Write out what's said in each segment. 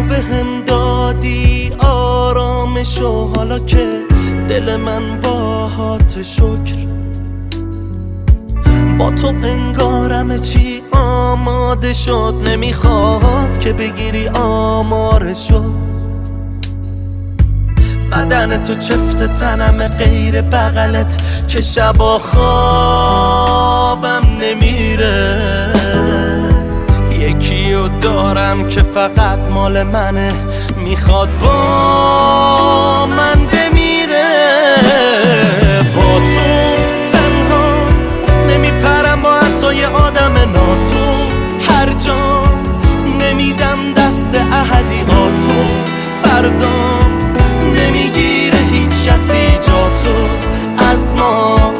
تو بهم دادی آرامشو، حالا که دل من باهات شکر. با تو انگارم چی آماده شد، نمیخواد که بگیری آمارشو. بدن تو چفت تنم غیر بغلت که شبا خوابم نمیره. یکیو دارم که فقط مال منه، میخواد با من بمیره. با تو تنها نمیپرم با حتی یه آدم ناتو، هر جا نمیدم دست احدیاتو. فردا نمیگیره هیچ کسی جا تو از ما.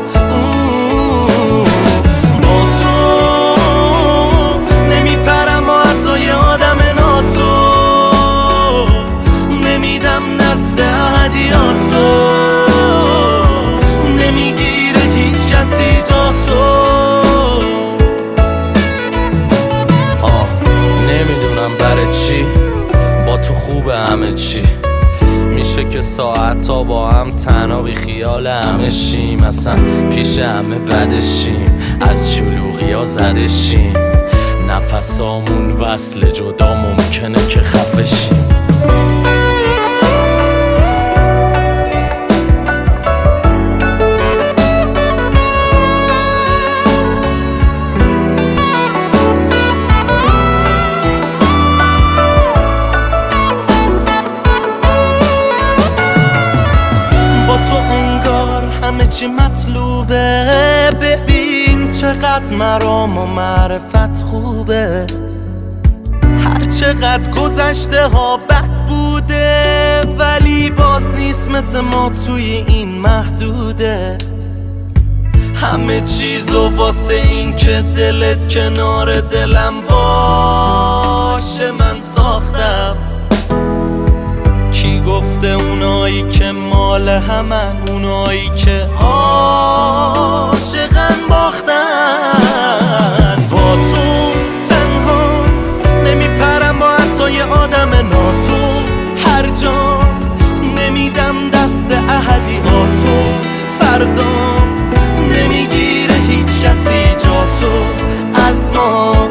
با تو نمیپرم با حتی یه آدم ناتو، نمیدم دست احدیاتو. نمیگیره هیچ کسی جا تو. نمیدونم برای چی با تو خوبه همه چی. میشه که ساعت تا با هم تنها بی خیال همه شیم، اصلا پیش همه بدشیم، از شلوغی ها زدشیم. نفسامون وصل جدا ممکنه که خفشیم. تو انگار همه چی مطلوبه، ببین چقدر مرام و معرفت خوبه. هر چقدر گذشته ها بد بوده، ولی باز نیست مثل ما توی این محدوده. همه چیزو واسه این که دلت کنار دلم باشه من ساختم. کی گفته اونایی که مال همن، اونایی که عاشقن باختن. با تو تنها نمیپرم با حتی یه آدم ناتو، هر جا نمیدم دست احدیاتو. فردا نمیگیره هیچ کسی جا تو از ما.